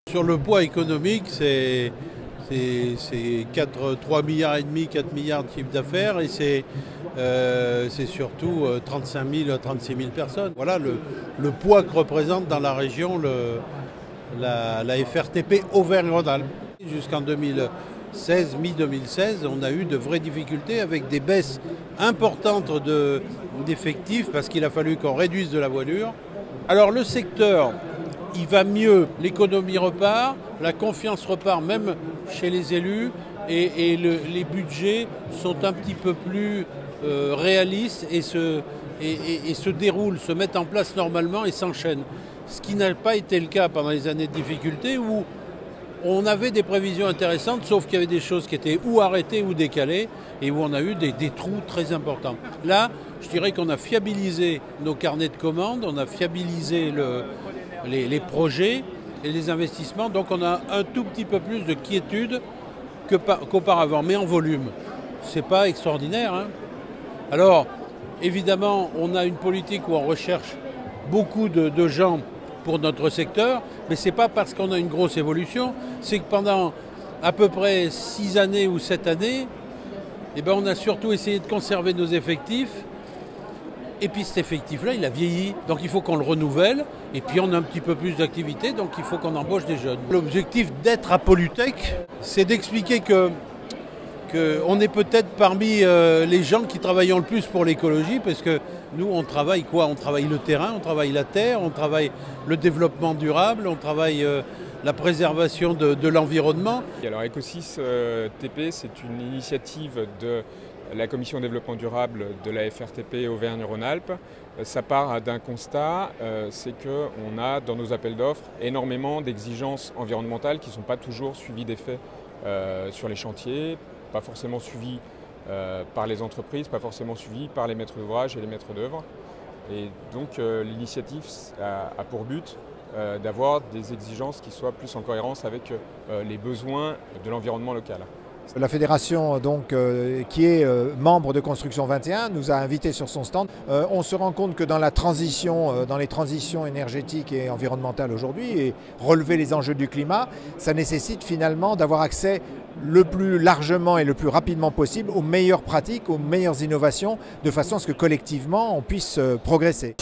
Sur le poids économique, c'est 3 milliards et demi, 4 milliards de chiffre d'affaires et c'est surtout 35 000 à 36 000 personnes. Voilà le poids que représente dans la région la FRTP Auvergne-Rhône-Alpes. Jusqu'en 2016, mi-2016, on a eu de vraies difficultés avec des baisses importantes d'effectifs parce qu'il a fallu qu'on réduise de la voilure. Alors le secteur, il va mieux, l'économie repart, la confiance repart même chez les élus et les budgets sont un petit peu plus réalistes et se déroulent, se mettent en place normalement et s'enchaînent. Ce qui n'a pas été le cas pendant les années de difficulté où on avait des prévisions intéressantes, sauf qu'il y avait des choses qui étaient ou arrêtées ou décalées et où on a eu des trous très importants. Là, je dirais qu'on a fiabilisé nos carnets de commandes, on a fiabilisé les projets et les investissements, donc on a un tout petit peu plus de quiétude qu'auparavant, mais en volume. C'est pas extraordinaire, hein. Alors, évidemment, on a une politique où on recherche beaucoup de gens pour notre secteur, mais ce n'est pas parce qu'on a une grosse évolution, c'est que pendant à peu près 6 années ou 7 années, eh ben on a surtout essayé de conserver nos effectifs. Et puis cet effectif-là, il a vieilli, donc il faut qu'on le renouvelle. Et puis on a un petit peu plus d'activité, donc il faut qu'on embauche des jeunes. L'objectif d'être à Polytech, c'est d'expliquer qu'on est peut-être parmi les gens qui travaillent le plus pour l'écologie, parce que nous, on travaille quoi? On travaille le terrain, on travaille la terre, on travaille le développement durable, on travaille la préservation de l'environnement. Alors Ecosys TP, c'est une initiative de la Commission développement durable de la FRTP Auvergne-Rhône-Alpes. Ça part d'un constat, c'est qu'on a dans nos appels d'offres énormément d'exigences environnementales qui ne sont pas toujours suivies d'effets sur les chantiers, pas forcément suivies par les entreprises, pas forcément suivies par les maîtres d'ouvrage et les maîtres d'œuvre. Et donc l'initiative a pour but d'avoir des exigences qui soient plus en cohérence avec les besoins de l'environnement local. La fédération, donc, qui est membre de Construction 21, nous a invités sur son stand. On se rend compte que dans la transition, dans les transitions énergétiques et environnementales aujourd'hui, et relever les enjeux du climat, ça nécessite finalement d'avoir accès le plus largement et le plus rapidement possible aux meilleures pratiques, aux meilleures innovations, de façon à ce que collectivement on puisse progresser.